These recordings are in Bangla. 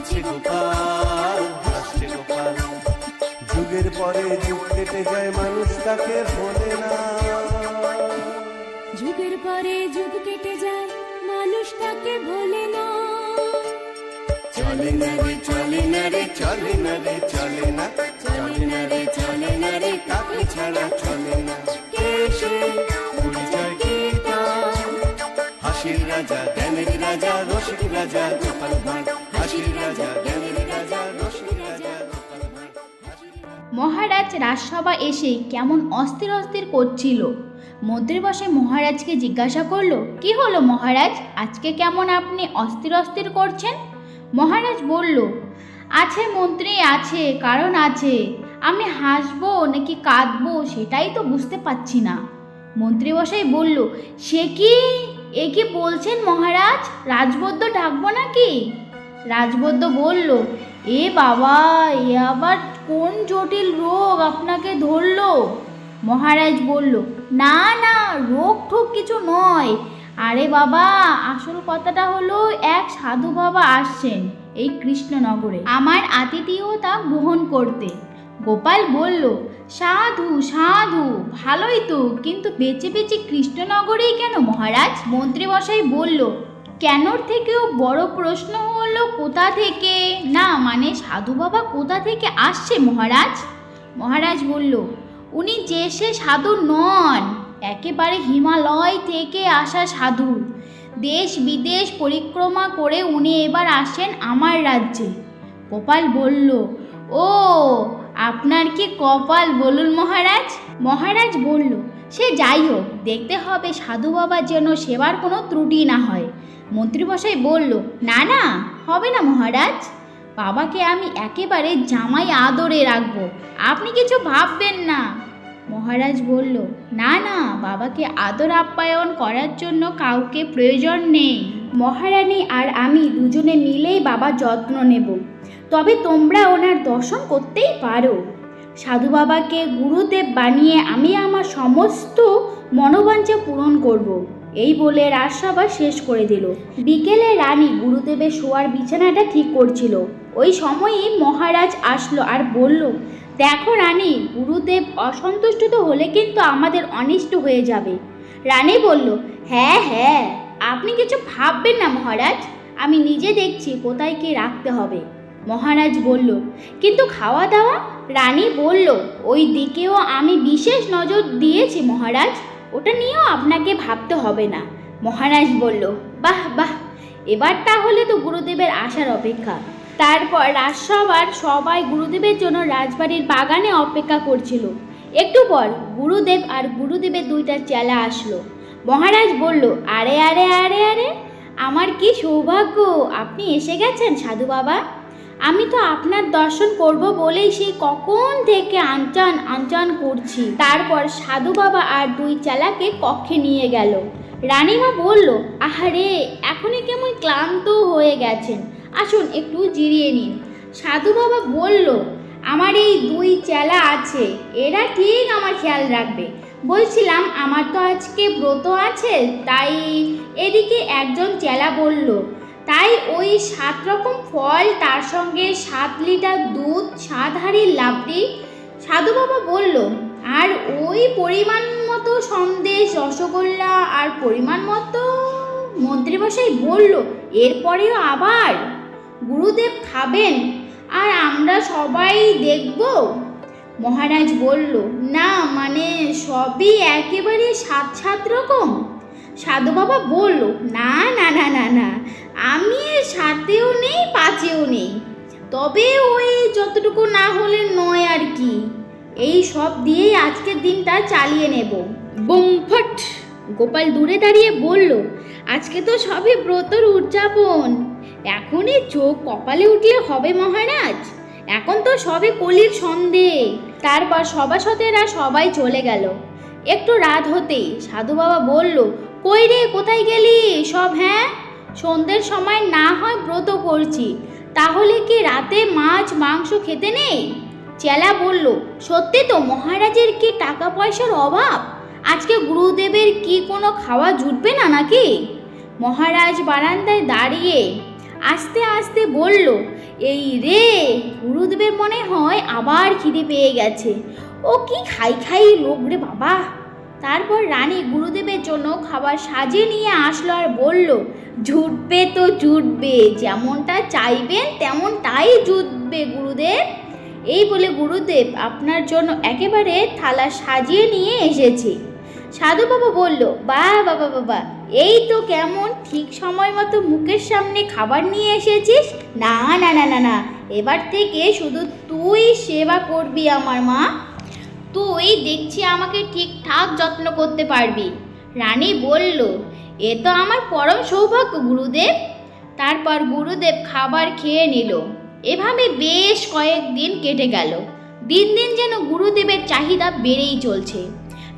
হাসছে গোপাল, হাসছে গোপাল। যুগের পরে যুগ কেটে যায়, মানুষ তাকে ভোলে না। যুগের পরে যুগ কেটে যায়, মানুষ তাকে ভোলে না। চলে না রে, চলে না রে, চলে না রে, চলে না, চলে না রে, চলে না রে, তাকে ছাড়া চলে না। কে সে? পরিচয় কি তার? হাসির রাজা, জ্ঞানের রাজা, রসিক রাজা গোপাল ভাঁড়। হাসির রাজা, জ্ঞানের রাজা, রসিক রাজা গোপাল ভাঁড়। মহারাজ রাজসভা এসে কেমন অস্থির অস্থির করছিল। মন্ত্রী বসে মহারাজকে জিজ্ঞাসা করলো, কি হলো মহারাজ, আজকে কেমন আপনি অস্থির অস্থির করছেন? মহারাজ বলল, আছে মন্ত্রী, আছে, কারণ আছে। আমি হাসবো নাকি কাঁদবো সেটাই তো বুঝতে পারছি না। মন্ত্রী বসাই বলল, সে কি, এ কি বলছেন মহারাজ, রাজবৈদ্য ডাকবো নাকি? রাজবৈদ্য বলল, এ বাবা, এ আবার কোন জটিল রোগ আপনাকে ধরলো? মহারাজ বলল, না না, রোগ ঠোক কিছু নয়। আরে বাবা, আসল কথাটা হলো এক সাধু বাবা আসছেন এই কৃষ্ণনগরে আমার আতিথেয়তা গ্রহণ করতে। গোপাল বলল, সাধু সাধু, ভালোই তো, কিন্তু বেঁচে বেঁচে কৃষ্ণনগরেই কেন মহারাজ? মন্ত্রী মশাই বলল, কেনর থেকেও বড় প্রশ্ন হলো কোথা থেকে, না মানে সাধু বাবা কোথা থেকে আসছে মহারাজ? মহারাজ বলল, উনি যে সে সাধু নন, একেবারে হিমালয় থেকে আসা সাধু। দেশ বিদেশ পরিক্রমা করে উনি এবার আসেন আমার রাজ্যে। গোপাল বলল, ও, আপনার কি কপাল বলুন মহারাজ। মহারাজ বলল, সে যাই হোক, দেখতে হবে সাধু বাবার যেন সেবার কোনো ত্রুটি না হয়। মন্ত্রীমশাই বলল, না না, হবে না মহারাজ, বাবাকে আমি একেবারে জামাই আদরে রাখবো, আপনি কিছু ভাববেন না। মহারাজ বলল, না না, বাবাকে আদর আপ্যায়ন করার জন্য কাউকে প্রয়োজন নেই। মহারানী আর আমি দুজনে মিলেই বাবার যত্ন নেব, তবে তোমরা ওনার দর্শন করতেই পারো। সাধু বাবাকে গুরুদেব বানিয়ে আমি আমার সমস্ত মনোবাঞ্ছা পূরণ করব। এই বলে রাজসভা শেষ করে দিল। বিকেলে রানী গুরুদেবের শোয়ার বিছানাটা ঠিক করছিল। ওই সময়ই মহারাজ আসলো আর বলল, দেখো রানী, গুরুদেব অসন্তুষ্ট তো হলে কিন্তু আমাদের অনিষ্ট হয়ে যাবে। রানী বলল, হ্যাঁ হ্যাঁ, আপনি কিছু ভাববেন না মহারাজ, আমি নিজে দেখছি কোথায় কি রাখতে হবে। মহারাজ বলল, কিন্তু খাওয়া দাওয়া? রানী বলল, ওই দিকেও আমি বিশেষ নজর দিয়েছি মহারাজ, ওটা নিয়েও আপনাকে ভাবতে হবে না। মহারাজ বলল, বাহ বাহ, এবার তাহলে তো গুরুদেবের আসার অপেক্ষা। তারপর রাজসভার সবাই গুরুদেবের জন্য রাজবাড়ির বাগানে অপেক্ষা করছিল। একটু পর গুরুদেব আর গুরুদেবের দুইটা চেলা আসলো। মহারাজ বলল, আরে আরে আরে আরে, আমার কি সৌভাগ্য, আপনি এসে গেছেন সাধু বাবা। আমি তো আপনার দর্শন করব বলেই সেই কখন থেকে আনচান আনচান করছি। তারপর সাধু বাবা আর দুই চেলাকে কক্ষে নিয়ে গেল। রানীমা বলল, আহারে, এখনই কেমন ক্লান্ত হয়ে গেছেন, আসুন একটু জিরিয়ে নিন। সাধু বাবা বলল, আমার এই দুই চেলা আছে, এরা ঠিক আমার খেয়াল রাখবে। বলছিলাম, আমার তো আজকে ব্রত আছে, তাই। এদিকে একজন চেলা বলল, তাই ওই 7 রকম ফল, তার সঙ্গে 7 লিটার দুধ, 7 হাঁড়ি লাবড়ি। সাধু বাবা বলল, আর ওই পরিমাণ মতো সন্দেশ, রসগোল্লা, আর পরিমাণ মতো। মন্ত্রীমশাই বলল, এরপরেও আবার গুরুদেব খাবেন আর আমরা সবাই দেখব? মহারাজ বলল, না মানে সবই একেবারে 7 রকম। সাধু বাবা বলল, না না না না না, আমি 7-এও নেই 5-এও নেই, তবে ওই যতটুকু না হলে নয় আর কি, এই সব দিয়েই আজকের দিনটা চালিয়ে নেব। বুমফট! গোপাল দূরে দাঁড়িয়ে বলল, আজকে তো সবই ব্রতর উদযাপন, এখনই চোখ কপালে উঠলে হবে মহারাজ, এখন তো সবে কলির সন্ধে। তারপর সভাসদেরা সবাই চলে গেল। একটু রাত হতেই সাধু বাবা বলল, কই রে, কোথায় গেলি সব? হ্যাঁ, সন্ধ্যের সময় না হয় ব্রত করছি, তাহলে কি রাতে মাছ মাংস খেতে নেই? চেলা বলল, সত্যি তো মহারাজের কি টাকা পয়সার অভাব? আজকে গুরুদেবের কি কোনো খাওয়া জুটবে না নাকি? মহারাজ বারান্দায় দাঁড়িয়ে আস্তে আস্তে বলল, এই রে, গুরুদেবের মনে হয় আবার খিদে পেয়ে গেছে। ও কি খাই খাই লোক রে বাবা। তারপর রানী গুরুদেবের জন্য খাবার সাজিয়ে নিয়ে আসলো আর বলল, জুটবে তো জুটবে, যেমনটা চাইবেন তেমনটাই জুটবে গুরুদেব। এই বলে গুরুদেব আপনার জন্য একেবারে থালা সাজিয়ে নিয়ে এসেছি। সাধু বাবা বলল, বাহ বাবা বাবা, এই তো কেমন ঠিক সময় মতো মুখের সামনে খাবার নিয়ে এসেছিস। না না না না না, এবার থেকে শুধু তুই সেবা করবি আমার মা। তুই দেখছি আমাকে ঠিকঠাক যত্ন করতে পারবি। রানী বলল, এ তো আমার পরম সৌভাগ্য গুরুদেব। তারপর গুরুদেব খাবার খেয়ে নিল। এভাবে বেশ কয়েকদিন কেটে গেল। দিন দিন যেন গুরুদেবের চাহিদা বেড়েই চলছে।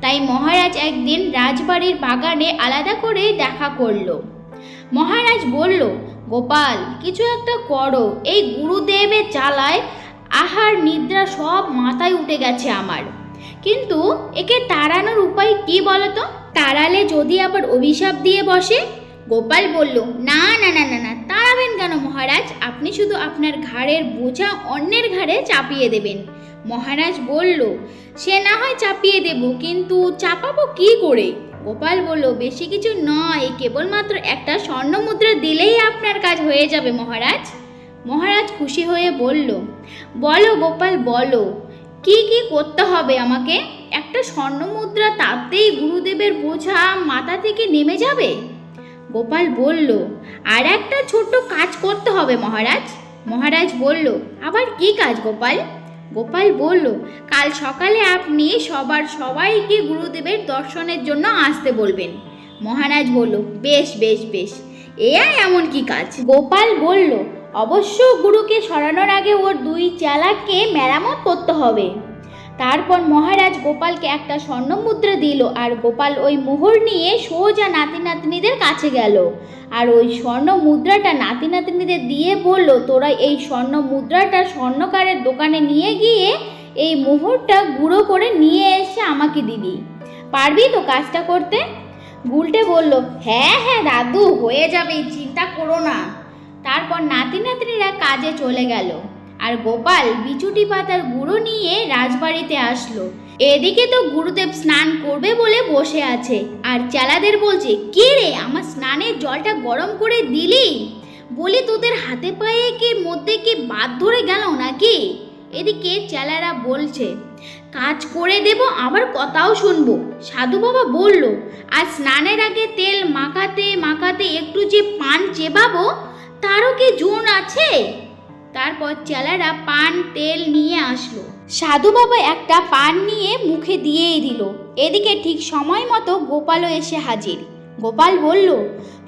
তাই মহারাজ একদিন রাজবাড়ির বাগানে আলাদা করে দেখা করল। মহারাজ বলল, গোপাল, কিছু একটা করো, এই গুরুদেবের জ্বালায় আহার নিদ্রা সব মাথায় উঠে গেছে আমার। কিন্তু একে তাড়ানোর উপায় কি বলতো? তাড়ালে যদি আবার অভিশাপ দিয়ে বসে। গোপাল বলল, না না না না না, তাড়াবেন কেন মহারাজ? আপনি শুধু আপনার ঘাড়ের বোঝা অন্যের ঘাড়ে চাপিয়ে দেবেন। মহারাজ বলল, সে না হয় চাপিয়ে দেব, কিন্তু চাপাবো কি করে? গোপাল বলল, বেশি কিছু নয়, কেবলমাত্র একটা স্বর্ণ মুদ্রা দিলেই আপনার কাজ হয়ে যাবে মহারাজ। মহারাজ খুশি হয়ে বলল, বলো গোপাল বলো, কি কি করতে হবে আমাকে? একটা স্বর্ণ মুদ্রা, তাতেই গুরুদেবের বোঝা মাথা থেকে নেমে যাবে? গোপাল বলল, আর একটা ছোট্ট কাজ করতে হবে মহারাজ। মহারাজ বলল, আবার কি কাজ গোপাল? গোপাল বলল, কাল সকালে আপনি সবাইকে গুরুদেবের দর্শনের জন্য আসতে বলবেন। মহারাজ বলল, বেশ বেশ বেশ, এমন কি কাজ? গোপাল বলল, অবশ্য গুরুকে সরানোর আগে ওর দুই চেলাকে মেরামত করতে হবে। তারপর মহারাজ গোপালকে একটা স্বর্ণ মুদ্রা দিল, আর গোপাল ওই মোহর নিয়ে সোজা নাতি নাতনিদের কাছে গেল, আর ওই স্বর্ণ মুদ্রাটা নাতি নাতনিদের দিয়ে বলল, তোরা এই স্বর্ণ মুদ্রাটা স্বর্ণকারের দোকানে নিয়ে গিয়ে এই মোহরটা গুঁড়ো করে নিয়ে এসে আমাকে দিবি। পারবি তো কাজটা করতে? গুলটে বলল, হ্যাঁ হ্যাঁ দাদু, হয়ে যাবে, চিন্তা করো না। তারপর নাতি নাতনিরা কাজে চলে গেল, আর গোপাল বিচুটি পাতার গুঁড়ো নিয়ে রাজবাড়িতে আসলো। এদিকে তো গুরুদেব স্নান করবে বলে বসে আছে, আর চেলাদের বলছে, কে রে, আমার স্নানের জলটা গরম করে দিলি? বলি তোদের হাতে পায়ে কি মধ্যে কি বাদ ধরে গেল নাকি? এদিকে চেলারা বলছে, কাজ করে দেব, আবার কথাও শুনবো। সাধু বাবা বলল, আর স্নানের আগে তেল মাখাতে মাখাতে একটু যে পান চেবাবো, তারও কি জোন আছে? তারপর চেলারা পান তেল নিয়ে আসলো। সাধু বাবা একটা পান নিয়ে মুখে দিয়েই দিল। এদিকে ঠিক সময় মতো গোপালও এসে হাজির। গোপাল বলল,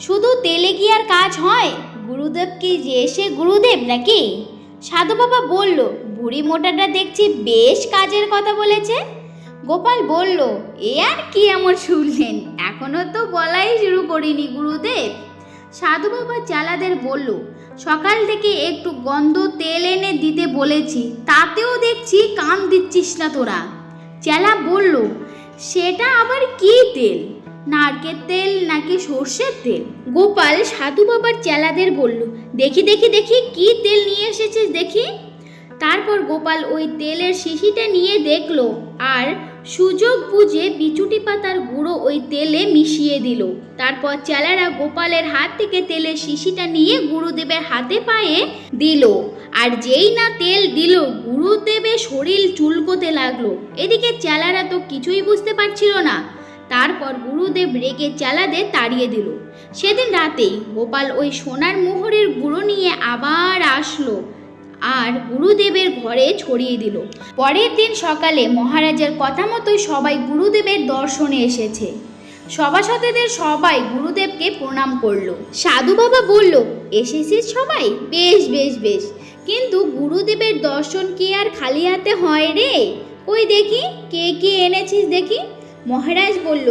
শুধু তেলে কি আর কাজ হয়? গুরুদেব কি যে এসে গুরুদেব নাকি? সাধু বাবা বলল, বুড়ি মোটাটা দেখছি বেশ কাজের কথা বলেছে। গোপাল বলল, আর কি এমন শুনলেন, এখনো তো বলাই শুরু করিনি গুরুদেব। সাধু বাবা চেলাদের বলল, সকাল থেকে একটু গন্ধ তেল এনে দিতে বলেছি, তাতেও দেখছি কান দিচ্ছিস না তোরা। চেলা বলল, সেটা আবার কি তেল? নারকেল তেল নাকি সর্ষের তেল? গোপাল সাধু বাবার চেলাদের বলল, দেখি দেখি দেখি কি তেল নিয়ে এসেছিস দেখি। তারপর গোপাল ওই তেলের শিশিটা নিয়ে দেখলো, আর সুযোগ বুঝে বিচুটি পাতার গুঁড়ো ওই তেলে মিশিয়ে দিল। তারপর চেলারা গোপালের হাত থেকে তেলের শিশিটা নিয়ে গুরুদেবের হাতে পায়ে দিল, আর যেই না তেল দিল, গুরুদেবের শরীর চুলকোতে লাগলো। এদিকে চেলারা তো কিছুই বুঝতে পারছিল না। তারপর গুরুদেব রেগে চেলাদের তাড়িয়ে দিল। সেদিন রাতেই গোপাল ওই সোনার মোহরের গুঁড়ো নিয়ে আবার আসলো, আর গুরুদেবের ঘরে ছড়িয়ে দিল। পরের দিন সকালে মহারাজের কথা মতোই সবাই গুরুদেবের দর্শনে এসেছে। সভাসদেদের সবাই গুরুদেবকে প্রণাম করলো। সাধু বাবা বলল, এসেছিস সবাই? বেশ বেশ বেশ, কিন্তু গুরুদেবের দর্শন কি আর খালি হাতে হয় রে? কই দেখি কে কি এনেছিস দেখি। মহারাজ বলল,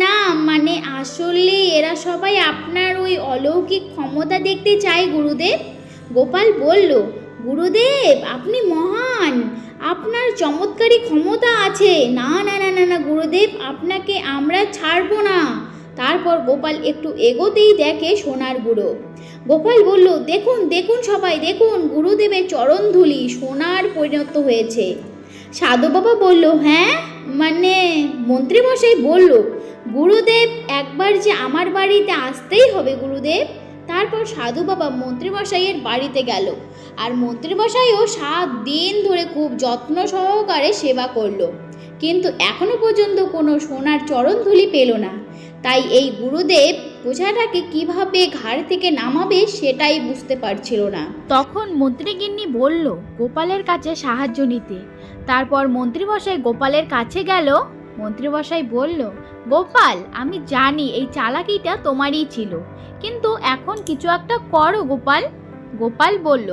না মানে আসলে এরা সবাই আপনার ওই অলৌকিক ক্ষমতা দেখতে চায় গুরুদেব। গোপাল বলল, গুরুদেব আপনি মহান, আপনার চমৎকারী ক্ষমতা আছে। না না না না না গুরুদেব, আপনাকে আমরা ছাড়বো না। তারপর গোপাল একটু এগোতেই দেখে সোনার গুঁড়ো। গোপাল বলল, দেখুন দেখুন সবাই দেখুন, গুরুদেবের চরণধুলি সোনার পরিণত হয়েছে। সাধু বাবা বলল, হ্যাঁ মানে মন্ত্রীমশাই বলল, গুরুদেব একবার যে আমার বাড়িতে আসতেই হবে গুরুদেব। তারপর সাধু বাবা মন্ত্রীমশাইয়ের বাড়িতে গেল, আর মন্ত্রীমশাইও 7 দিন ধরে খুব যত্ন সহকারে সেবা করলো, কিন্তু এখনো পর্যন্ত কোনো সোনার চরণধুলি পেল না। তাই এই গুরুদেব বোঝাটাকে কিভাবে ঘাড় থেকে নামাবে সেটাই বুঝতে পারছিল না। তখন মন্ত্রীগিন্নি বলল গোপালের কাছে সাহায্য নিতে। তারপর মন্ত্রীমশাই গোপালের কাছে গেল। মন্ত্রীমশাই বলল, গোপাল আমি জানি এই চালাকিটা তোমারই ছিল, কিন্তু এখন কিছু একটা করো গোপাল। গোপাল বলল,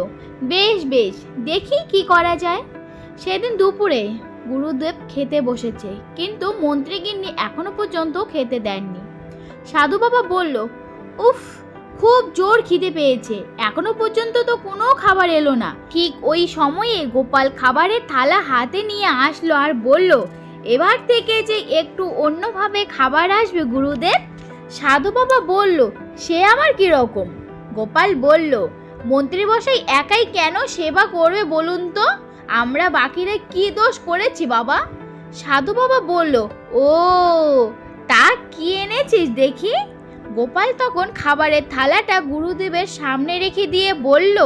বেশ বেশ দেখি কি করা যায়। সেদিন দুপুরে গুরুদেব খেতে বসেছে, কিন্তু মন্ত্রীগিন্নি এখনো পর্যন্ত খেতে দেননি। সাধু বাবা বলল, উফ খুব জোর খিদে পেয়েছে, এখনো পর্যন্ত তো কোনো খাবার এলো না। ঠিক ওই সময়ে গোপাল খাবারের থালা হাতে নিয়ে আসলো আর বলল, এবার থেকে যে একটু অন্যভাবে খাবার আসবে গুরুদেব। সাধু বাবা বলল, সে আবার কি রকম? গোপাল বলল, মন্ত্রীমশাই একাই কেন সেবা করবে বলুন তো, আমরা বাকিরা কি দোষ করেছি বাবা? সাধু বাবা বলল, ও তা কি এনেছিস দেখি। গোপাল তখন খাবারের থালাটা গুরুদেবের সামনে রেখে দিয়ে বলল,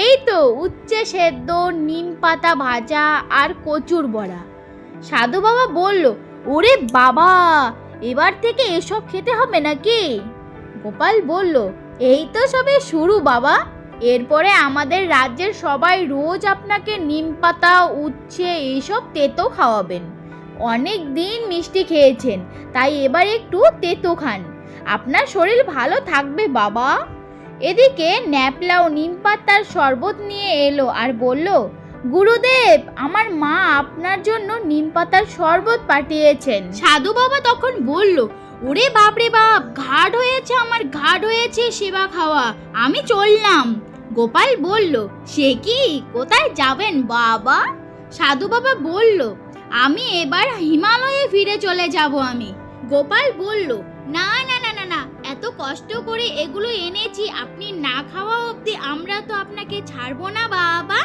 এই তো উচ্ছে সেদ্ধ, নিম পাতা ভাজা আর কচুর বড়া। সাধু বাবা বলল, ওরে বাবা, এবার থেকে এসব খেতে হবে নাকি? গোপাল বলল, এই তো সবে শুরু বাবা, এরপরে আমাদের রাজ্যের সবাই রোজ আপনাকে নিম পাতা, উচ্ছে এইসব তেতো খাওয়াবেন। অনেক দিন মিষ্টি খেয়েছেন, তাই এবার একটু তেতো খান, আপনার শরীর ভালো থাকবে বাবা। এদিকে ন্যাপলাও নিম পাতার শরবত নিয়ে এলো আর বলল, গুরুদেব আমার মা আপনার জন্য নিম পাতার শরবত পাঠিয়েছেন। সাধু বাবা তখন বলল, ওরে বাপ রে বাপ, ঘাট হয়েছে আমার, ঘাট হয়েছে সেবা খাওয়া, আমি চললাম। গোপাল বলল, সে কি, কোথায় যাবেন বাবা? সাধু বাবা বলল, আমি এবার হিমালয়ে ফিরে চলে যাব আমি। গোপাল বলল, না না না না না, এত কষ্ট করে এগুলো এনেছি, আপনি না খাওয়া অবধি আমরা তো আপনাকে ছাড়বো না বাবা।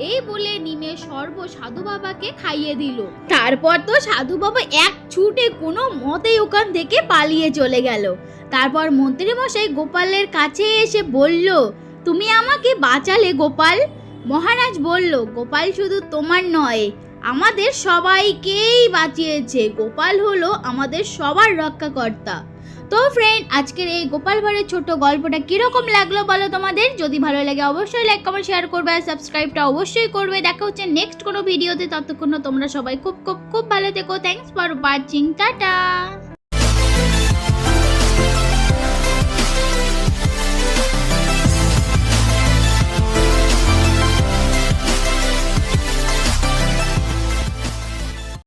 এই বলে নিমের শরবত সাধু বাবাকে খাইয়ে দিল। তারপর তো সাধু বাবা এক ছুটে কোনো মতেই ওখান থেকে পালিয়ে চলে গেল। তারপর মন্ত্রীমশাই গোপালের কাছে এসে বলল, তুমি আমাকে বাঁচালে গোপাল। মহারাজ বলল, গোপাল শুধু তোমার নয়, আমাদের সবাইকেই বাঁচিয়েছে, গোপাল হলো আমাদের সবার রক্ষাকর্তা। তো ফ্রেন্ড, আজকের এই গোপাল ভাঁড়ের ছোট্ট গল্পটা কিরকম লাগলো বলো তোমাদের? যদি ভালো লাগে অবশ্যই লাইক কমেন্ট শেয়ার করবে আর সাবস্ক্রাইবটা অবশ্যই করবে। দেখা হচ্ছে নেক্সট কোনো ভিডিওতে, ততক্ষণ তোমরা সবাই খুব খুব খুব ভালো থেকো। Thanks for watching, tata.